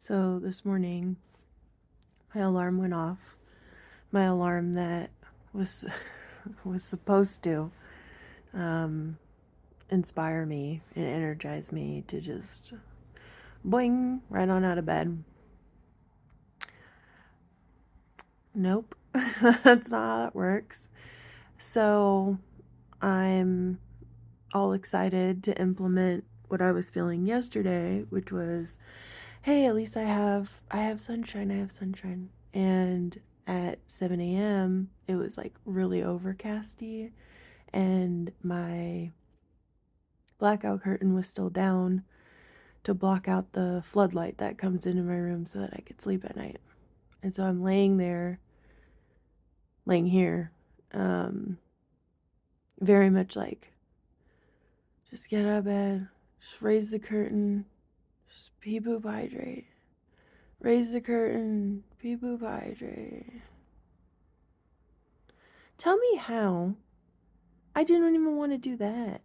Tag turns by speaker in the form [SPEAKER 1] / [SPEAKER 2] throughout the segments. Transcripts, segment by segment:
[SPEAKER 1] So this morning, my alarm went off. My alarm that was was supposed to um, inspire me and energize me to just boing right on out of bed. Nope, that's not how it works. So I'm all excited to implement what I was feeling yesterday, which was, hey, at least I have sunshine, I have sunshine. And at 7 a.m. it was like really overcasty and my blackout curtain was still down to block out the floodlight that comes into my room so that I could sleep at night. And so I'm laying here, um, very much like, just get out of bed, just raise the curtain, just pee poop hydrate. Raise the curtain, pee poop hydrate. Tell me how. I didn't even want to do that.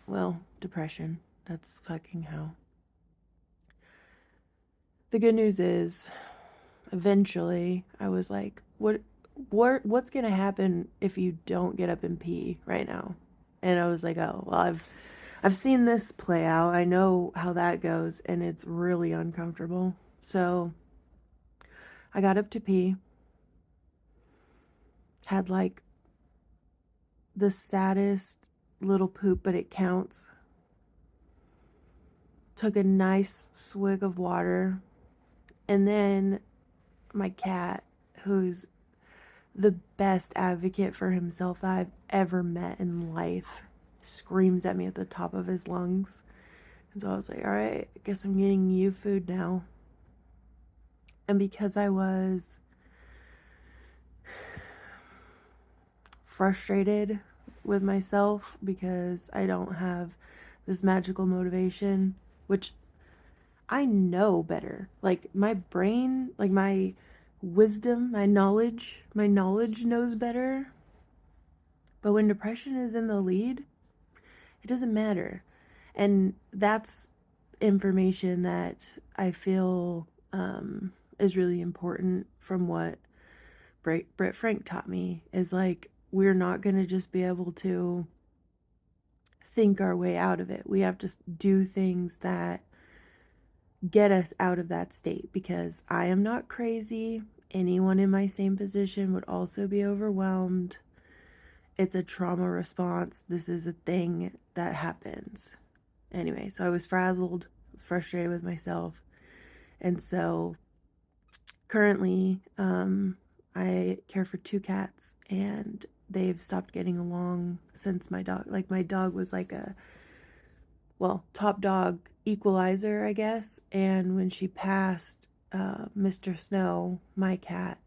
[SPEAKER 1] Well, depression. That's fucking how. The good news is, eventually, I was like, what's gonna happen if you don't get up and pee right now? And I was like, oh, well, I've seen this play out. I know how that goes, and it's really uncomfortable. So I got up to pee, had like the saddest little poop, but it counts. Took a nice swig of water, and then my cat, who's the best advocate for himself that I've ever met in life, screams at me at the top of his lungs. And so I was like, all right, I guess I'm getting you food now. And because I was frustrated with myself because I don't have this magical motivation, which I know better. Like my brain, like my wisdom, my knowledge knows better. But when depression is in the lead, it doesn't matter. And that's information that I feel is really important from what Brett Frank taught me is like, we're not going to just be able to think our way out of it. We have to do things that get us out of that state because I am not crazy. Anyone in my same position would also be overwhelmed. It's a trauma response. This is a thing that happens. Anyway, so I was frazzled, frustrated with myself. And so currently, I care for two cats and they've stopped getting along since my dog was like a, well, top dog equalizer, I guess. And when she passed, Mr. Snow, my cat,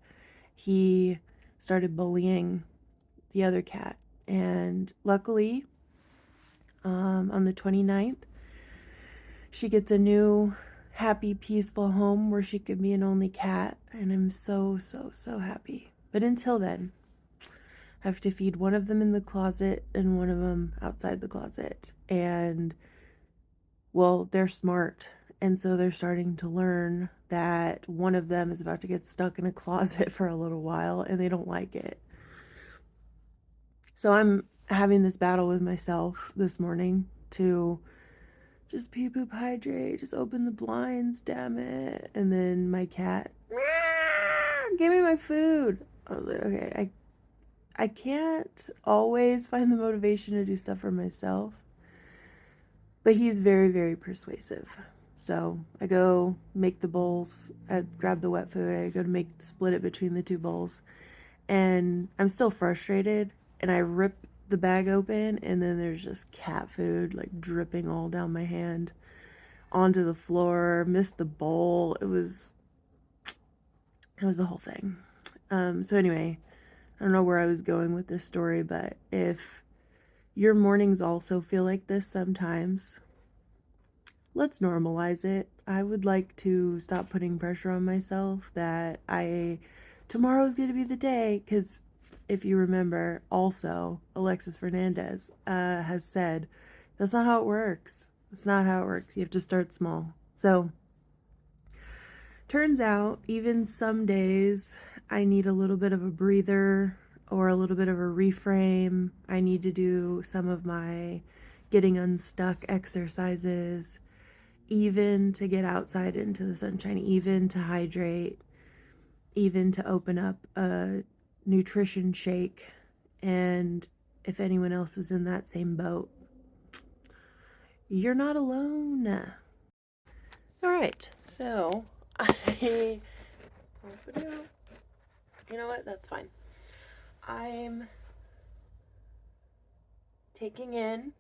[SPEAKER 1] he started bullying the other cat. And luckily, on the 29th, she gets a new, happy, peaceful home where she could be an only cat. And I'm so, so, so happy. But until then, I have to feed one of them in the closet and one of them outside the closet. And well, they're smart. And so they're starting to learn that one of them is about to get stuck in a closet for a little while and they don't like it. So I'm having this battle with myself this morning to just pee poop hydrate, just open the blinds, damn it. And then my cat, give me my food. I was like, okay, I can't always find the motivation to do stuff for myself. But he's very, very persuasive. So I go make the bowls. I grab the wet food. I go to split it between the two bowls. And I'm still frustrated. And I rip the bag open. And then there's just cat food like dripping all down my hand onto the floor. Missed the bowl. It was a whole thing. So anyway, I don't know where I was going with this story. But if your mornings also feel like this sometimes, let's normalize it. I would like to stop putting pressure on myself that tomorrow's going to be the day, because if you remember, also Alexis Fernandez has said that's not how it works. That's not how it works. You have to start small. So Turns out, even some days, I need a little bit of a breather or a little bit of a reframe. I need to do some of my getting unstuck exercises, even to get outside into the sunshine, even to hydrate, even to open up a nutrition shake. And if anyone else is in that same boat, you're not alone. All right, so I. You know what? That's fine. I'm taking in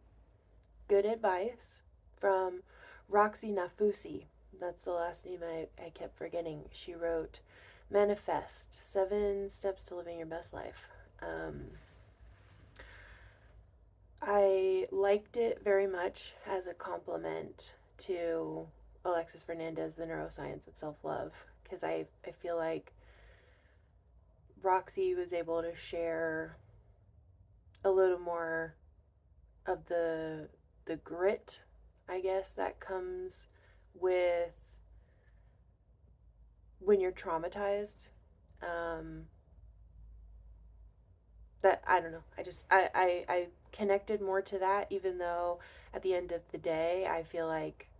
[SPEAKER 1] good advice from Roxy Nafusi. That's the last name I kept forgetting. She wrote Manifest 7 Steps to Living Your Best Life. I liked it very much as a compliment to Alexis Fernandez, The Neuroscience of Self Love, because I feel like Roxy was able to share a little more of the grit, I guess, that comes with when you're traumatized. Um, that I don't know. I connected more to that, even though at the end of the day, I feel like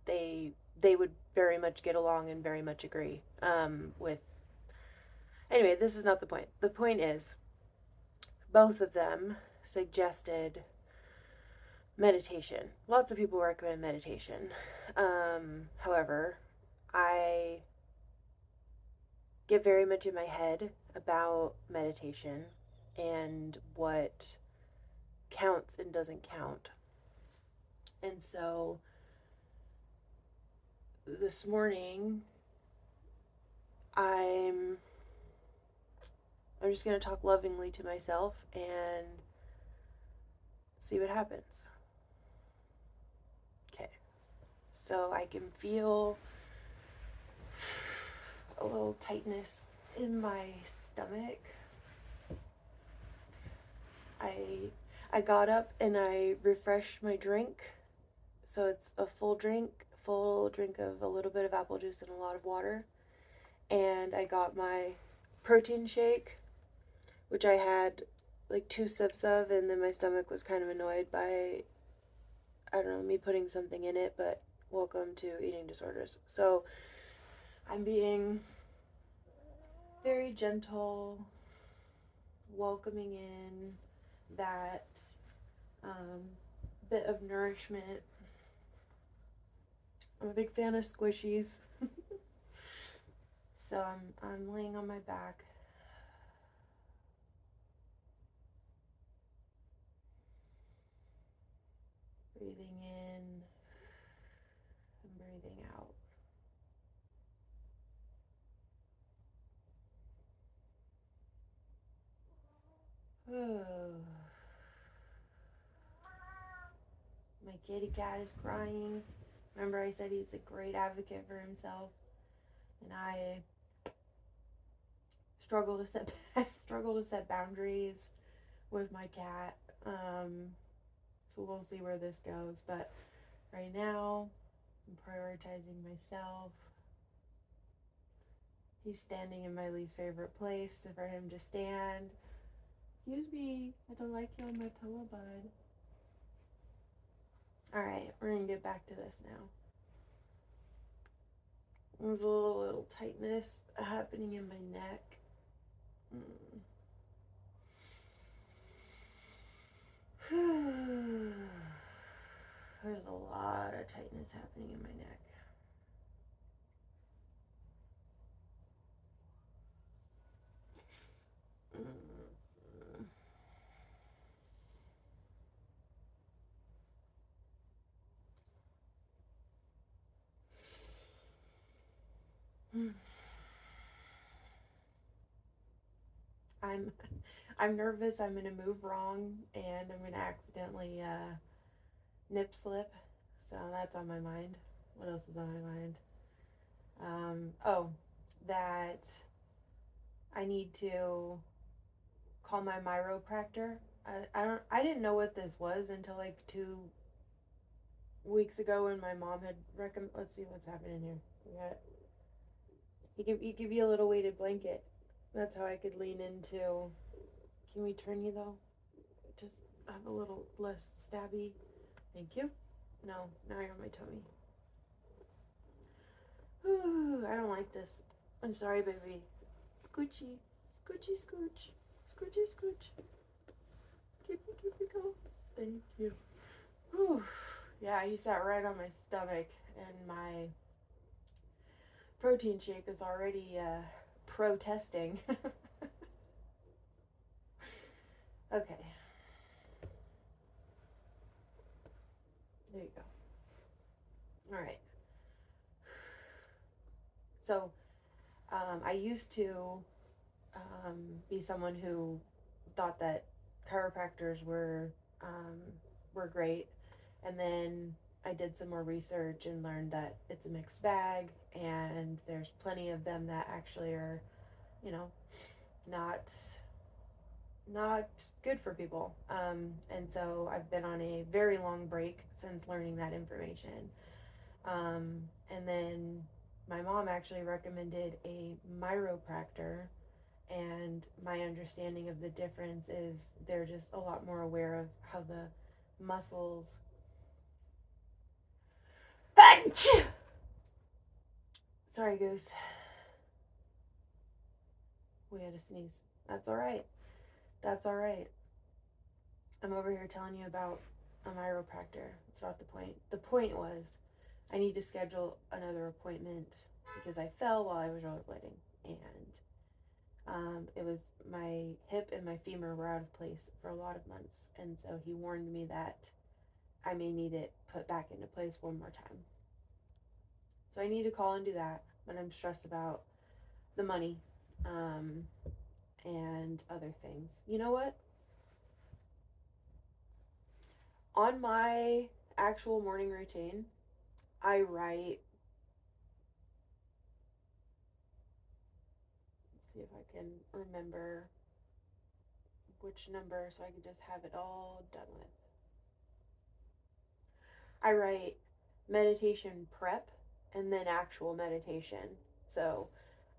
[SPEAKER 1] they would very much get along and very much agree. With anyway, this is not the point. The point is, both of them suggested meditation. Lots of people recommend meditation. However, I get very much in my head about meditation and what counts and doesn't count. And so this morning, I'm I'm just going to talk lovingly to myself and see what happens. Okay. So I can feel a little tightness in my stomach. I I got up and I refreshed my drink. So it's a full drink of a little bit of apple juice and a lot of water. And I got my protein shake, which I had like 2 sips of, and then my stomach was kind of annoyed by, I don't know, me putting something in it, but welcome to eating disorders. So I'm being very gentle, welcoming in that um, bit of nourishment. I'm a big fan of squishies. So I'm laying on my back, breathing in and breathing out. Oh. My kitty cat is crying. Remember, I said he's a great advocate for himself, and I struggle to set boundaries with my cat. So we'll see where this goes. But right now, I'm prioritizing myself. He's standing in my least favorite place for him to stand. Excuse me, I don't like you on my pillow, bud. Alright, we're gonna get back to this now. There's a little tightness happening in my neck. There's a lot of tightness happening in my neck. I'm I'm nervous I'm gonna move wrong and I'm gonna accidentally nip slip. So that's on my mind. What else is on my mind? Oh, that I need to call my chiropractor. I didn't know what this was until like 2 weeks ago when my mom had recommended. Let's see what's happening here. We got You could be a little weighted blanket. That's how I could lean into. Can we turn you though? Just have a little less stabby. Thank you. No, now you're on my tummy. Ooh, I don't like this. I'm sorry, baby. Scoochy, scoochy, scooch, scoochy, scooch. Keep me going. Thank you. Whew. Yeah, he sat right on my stomach, and my protein shake is already protesting. Okay, there you go. All right. So, I used to be someone who thought that chiropractors um, were great, and then I did some more research and learned that it's a mixed bag, and there's plenty of them that actually are, you know, not not good for people. And so I've been on a very long break since learning that information. And then my mom actually recommended a chiropractor, and my understanding of the difference is they're just a lot more aware of how the muscles. Sorry, Goose. We had a sneeze. That's all right. That's all right. I'm over here telling you about a chiropractor. That's not the point. The point was I need to schedule another appointment because I fell while I was rollerblading, and it was my hip and my femur were out of place for a lot of months, and so he warned me that I may need it put back into place one more time. So I need to call and do that, but I'm stressed about the money um, and other things. You know what? On my actual morning routine, I write. Let's see if I can remember which number so I can just have it all done with. I write meditation prep and then actual meditation. So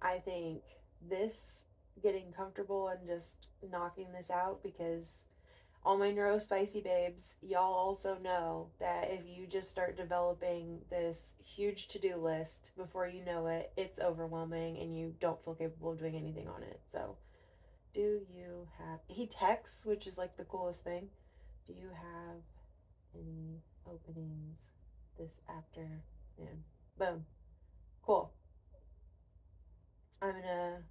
[SPEAKER 1] I think this, getting comfortable and just knocking this out, because all my neurospicy babes, y'all also know that if you just start developing this huge to do list, before you know it, it's overwhelming and you don't feel capable of doing anything on it. So, do you have. He texts, which is like the coolest thing. Do you have any openings this afternoon? Boom. Cool. I'm gonna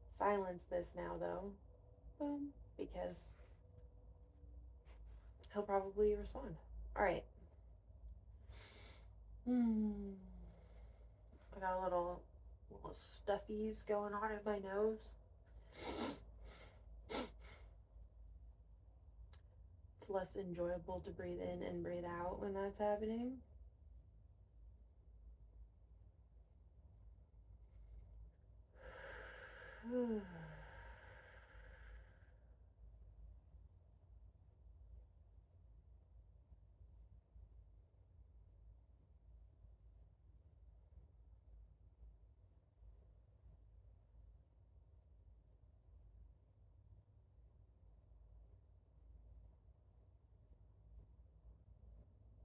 [SPEAKER 1] silence this now though. Boom. Because he'll probably respond. Alright. I got a little stuffies going on in my nose. It's less enjoyable to breathe in and breathe out when that's happening.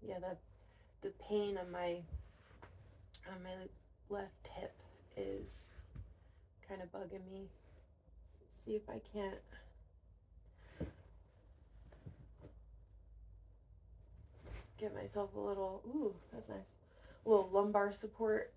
[SPEAKER 1] Yeah, the pain on my left hip is kind of bugging me. See if I can't get myself a little. Ooh, that's nice. A little lumbar support.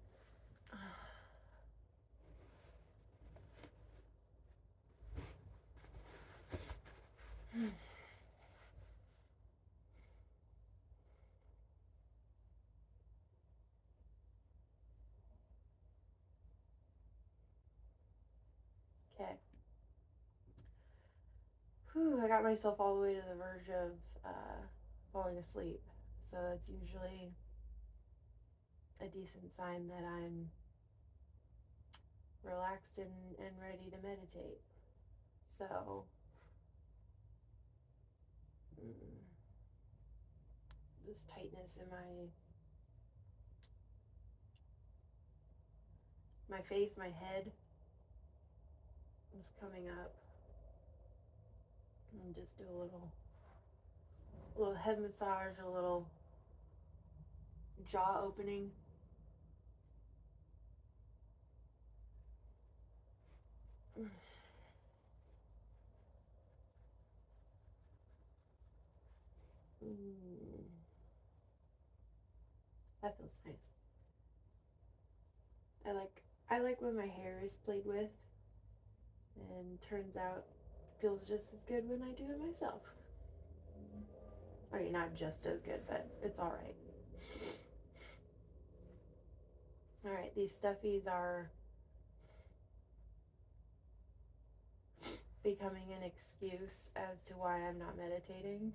[SPEAKER 1] Okay. Whew, I got myself all the way to the verge of falling asleep. So that's usually a decent sign that I'm relaxed and ready to meditate. So, this tightness in my my face, my head is coming up. And just do a little head massage, a little jaw opening. That feels nice. I like when my hair is played with, and turns out feels just as good when I do it myself. I mean, not just as good, but it's all right. All right, these stuffies are becoming an excuse as to why I'm not meditating.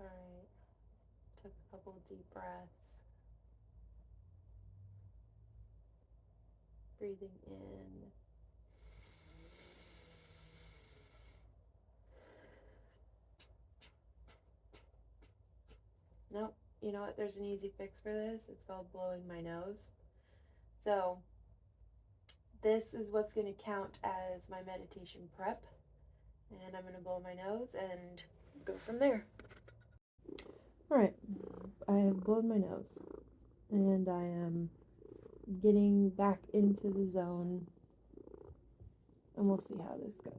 [SPEAKER 1] All right, took a couple of deep breaths, breathing in. Nope, you know what? There's an easy fix for this. It's called blowing my nose. So, this is what's going to count as my meditation prep. And I'm going to blow my nose and go from there. Alright, I have blown my nose. And I am getting back into the zone. And we'll see how this goes.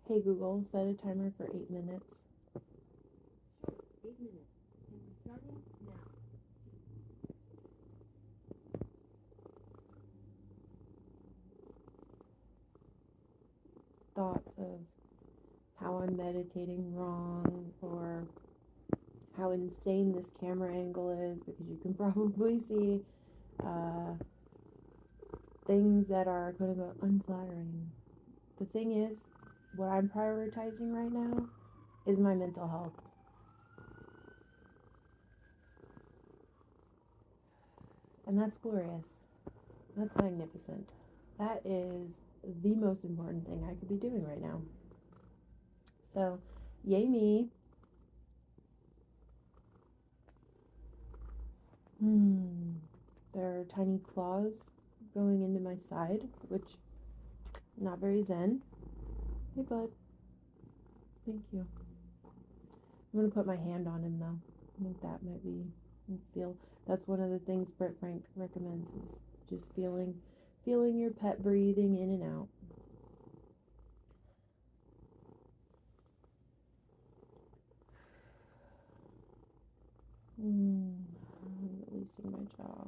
[SPEAKER 1] Hey Google, set a timer for 8 minutes.
[SPEAKER 2] 8 minutes. And we're starting now.
[SPEAKER 1] Thoughts of how I'm meditating wrong, or how insane this camera angle is, because you can probably see things that are going to go unflattering. The thing is, what I'm prioritizing right now is my mental health. And that's glorious. That's magnificent. That is the most important thing I could be doing right now. So, yay me. There are tiny claws going into my side, which not very zen. Hey bud. Thank you. I'm gonna put my hand on him though. I think that might be feel. That's one of the things Brett Frank recommends, is just feeling your pet breathing in and out. Releasing my jaw.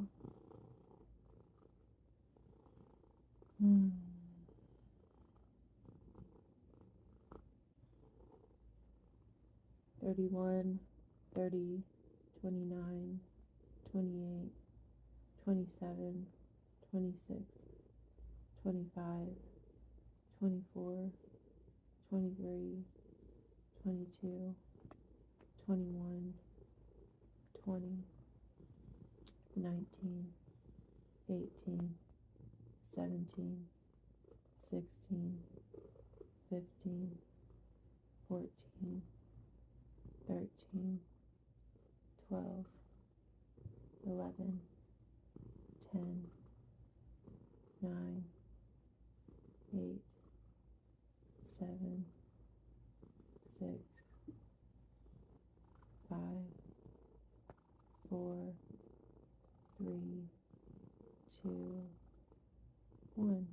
[SPEAKER 1] 31, 30, 29, 28, 27, 26, 25, 24, 23, 22, 21, 20, 19, 18, 17, 16, 15, 14, 13, 12, 11, 10, 9, 8, 7, 6, 5, 4, 3, 2, 1.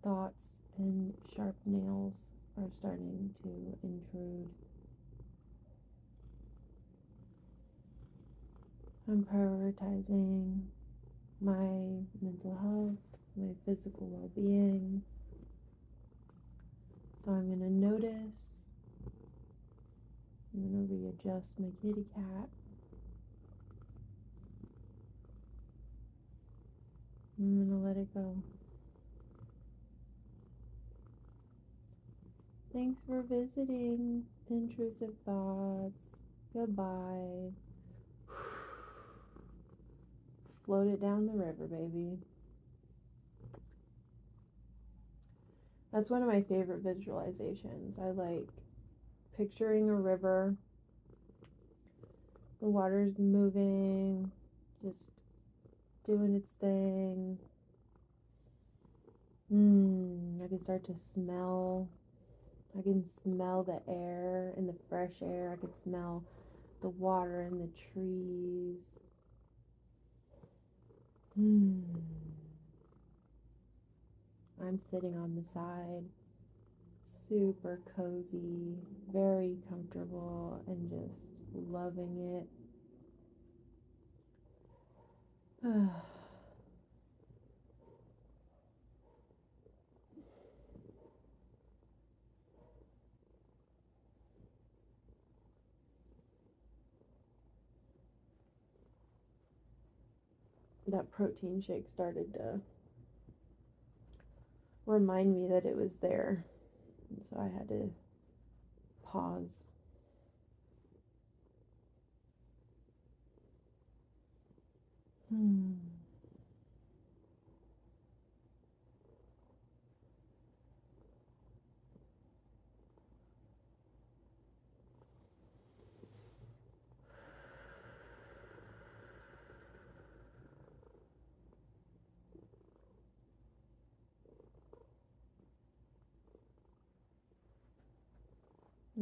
[SPEAKER 1] Thoughts and sharp nails are starting to intrude. I'm prioritizing my mental health, my physical well-being. So I'm going to notice. I'm going to readjust my kitty cat. I'm going to let it go. Thanks for visiting. Intrusive thoughts. Goodbye. Float it down the river, baby. That's one of my favorite visualizations. I like picturing a river. The water's moving, just doing its thing. I can start to smell. I can smell the air and the fresh air. I can smell the water and the trees. I'm sitting on the side, super cozy, very comfortable, and just loving it. That protein shake started to remind me that it was there. So I had to pause.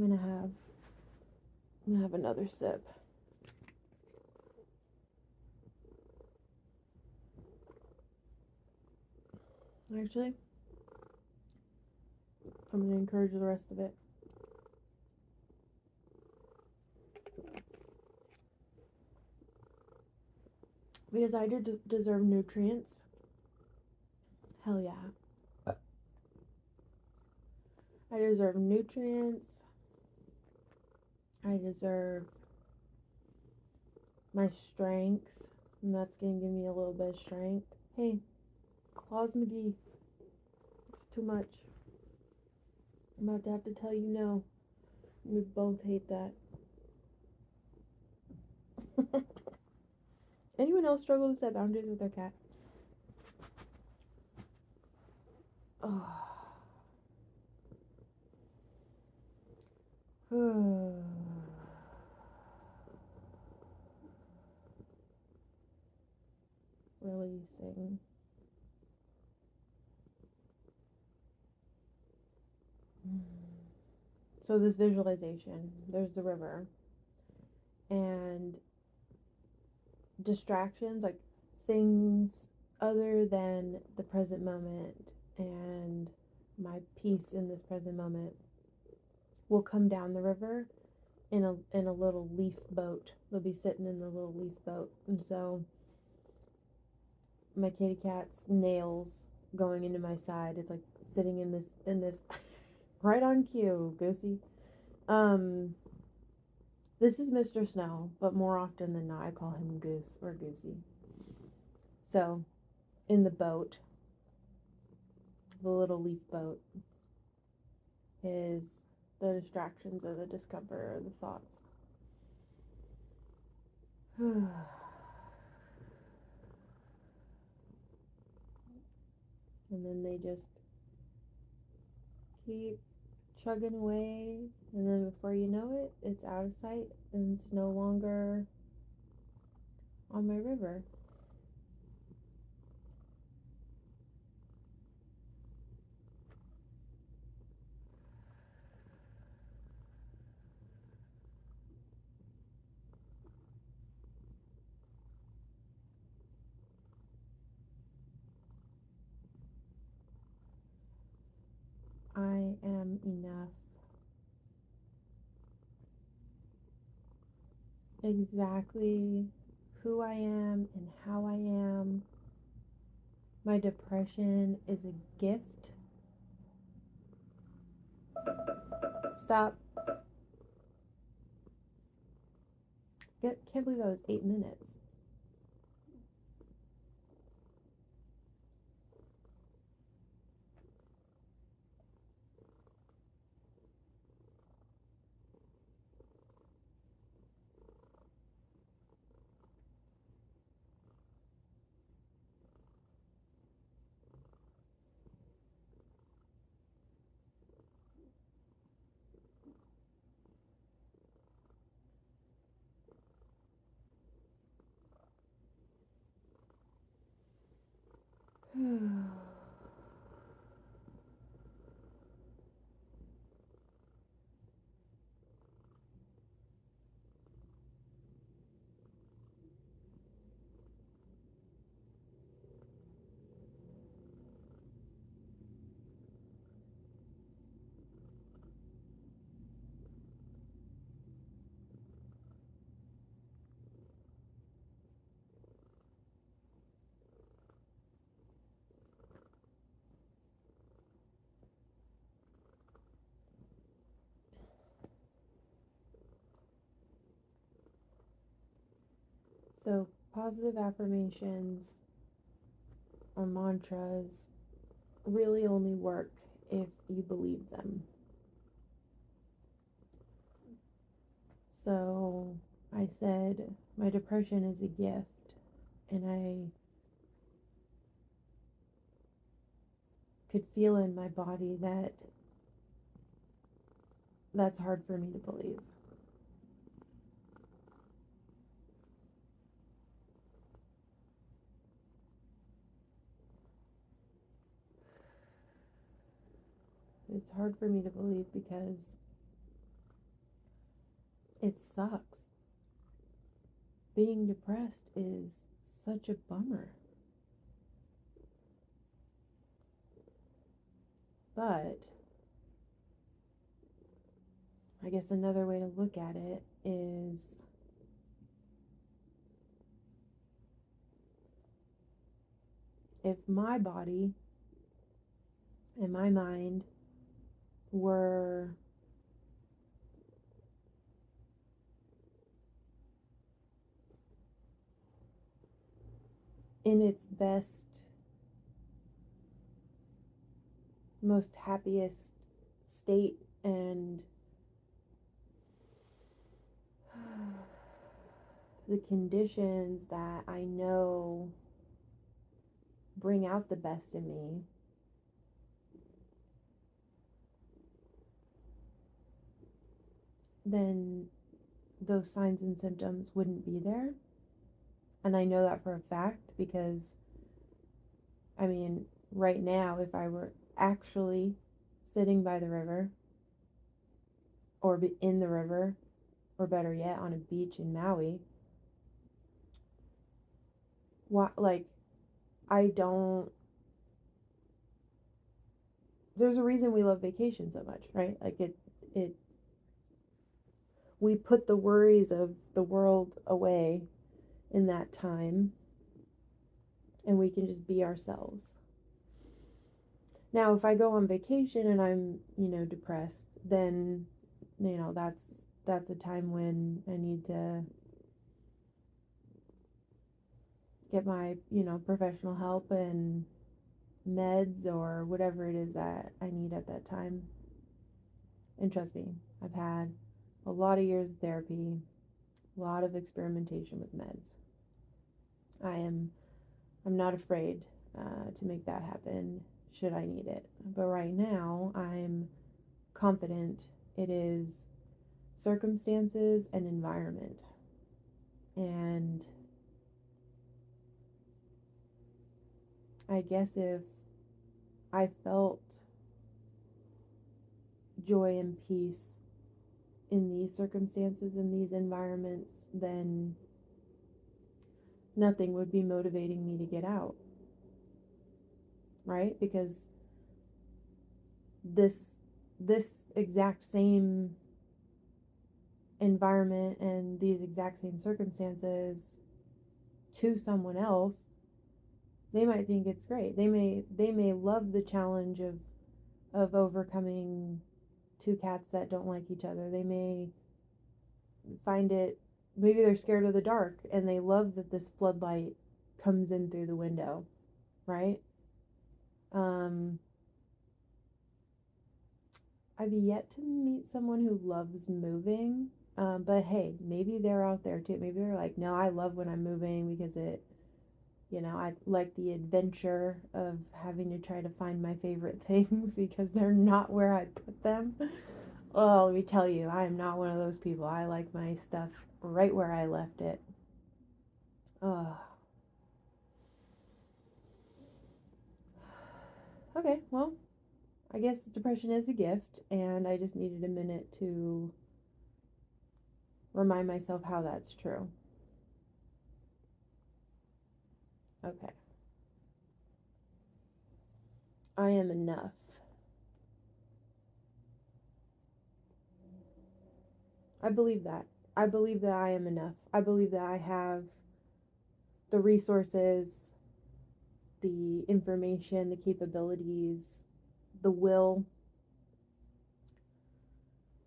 [SPEAKER 1] I'm gonna have another sip. Actually, I'm gonna encourage the rest of it. Because I deserve nutrients. Hell yeah. I deserve nutrients. I deserve my strength. And that's going to give me a little bit of strength. Hey, Claus McGee. It's too much. I'm about to have to tell you no. We both hate that. Anyone else struggle to set boundaries with their cat? Releasing. So this visualization, there's the river, and distractions, like things other than the present moment and my peace in this present moment, will come down the river in a little leaf boat. They'll be sitting in the little leaf boat. And so my kitty cat's nails going into my side, it's like sitting in this right on cue, Goosey. This is Mr. Snow, but more often than not, I call him Goose or Goosey. So, in the boat, the little leaf boat, is the distractions of the discomfort or the thoughts. And then they just keep chugging away, and then before you know it, it's out of sight and it's no longer on my river. I am enough. Exactly who I am and how I am. My depression is a gift. Stop. Can't believe that was 8 minutes. So, positive affirmations or mantras really only work if you believe them. So, I said, my depression is a gift, and I could feel in my body that that's hard for me to believe. It's hard for me to believe because it sucks. Being depressed is such a bummer. But I guess another way to look at it is if my body and my mind were in its best, most happiest state and the conditions that I know bring out the best in me, then those signs and symptoms wouldn't be there. And I know that for a fact because, I mean, right now, if I were actually sitting by the river or be in the river, or better yet, on a beach in Maui, what, like, I don't, there's a reason we love vacation so much, right? Like, we put the worries of the world away in that time and we can just be ourselves. Now, if I go on vacation and I'm, depressed, then, that's that's a time when I need to get my, professional help and meds or whatever it is that I need at that time. And trust me, I've had a lot of years of therapy, a lot of experimentation with meds. I'm not afraid to make that happen should I need it. But right now, I'm confident it is circumstances and environment. And I guess if I felt joy and peace in these circumstances, in these environments, then nothing would be motivating me to get out, right? Because this this exact same environment and these exact same circumstances to someone else, they might think it's great. They may love the challenge of overcoming two cats that don't like each other. They may find it, maybe they're scared of the dark and they love that this floodlight comes in through the window, right? um I've yet to meet someone who loves moving. But hey, maybe they're out there too. Maybe they're like, no, I love when I'm moving because I like the adventure of having to try to find my favorite things because they're not where I put them. Oh, let me tell you, I am not one of those people. I like my stuff right where I left it. Oh, okay, well, I guess depression is a gift, and I just needed a minute to remind myself how that's true. Okay. I am enough. I believe that. I believe that I am enough. I believe that I have the resources, the information, the capabilities, the will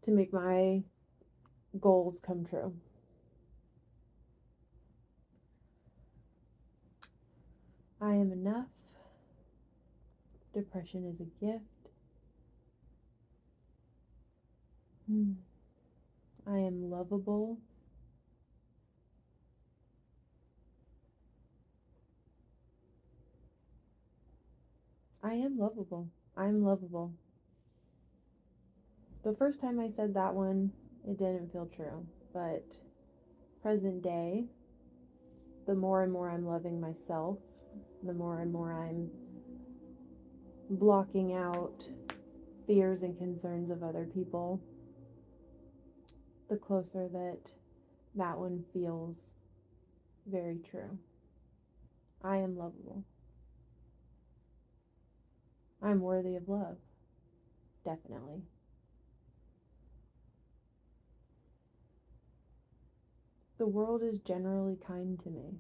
[SPEAKER 1] to make my goals come true. I am enough. Depression is a gift. I am lovable. I am lovable. I'm lovable. The first time I said that one, it didn't feel true. But present day, the more and more I'm loving myself, the more and more I'm blocking out fears and concerns of other people, the closer that one feels very true. I am lovable. I'm worthy of love. Definitely. The world is generally kind to me.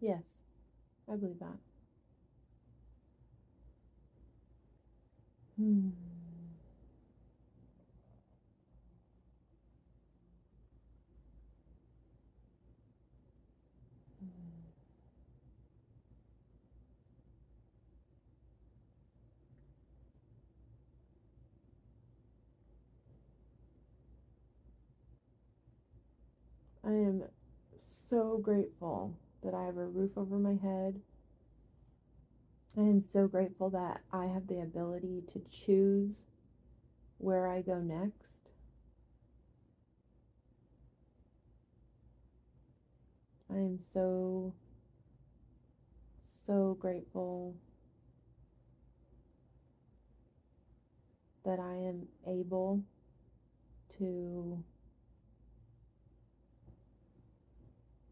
[SPEAKER 1] Yes, I believe that. Hmm. I am so grateful that I have a roof over my head. I am so grateful that I have the ability to choose where I go next. I am so grateful that I am able to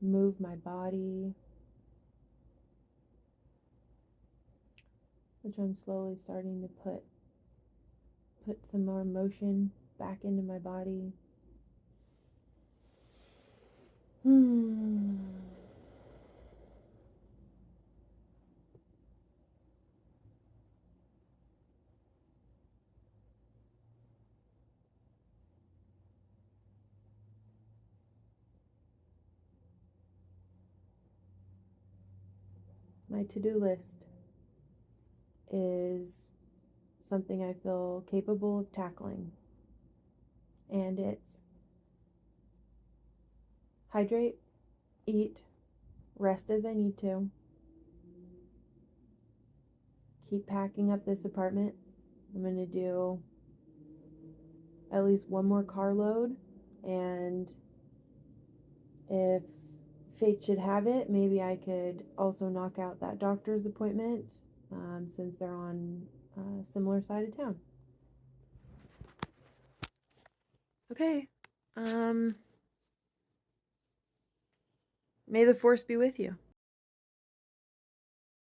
[SPEAKER 1] move my body, which I'm slowly starting to put some more motion back into my body. Hmm. my to-do list is something I feel capable of tackling. And it's hydrate, eat, rest as I need to, keep packing up this apartment. I'm going to do at least one more carload, and if fate should have it, maybe I could also knock out that doctor's appointment, since they're on a similar side of town. Okay. May the force be with you.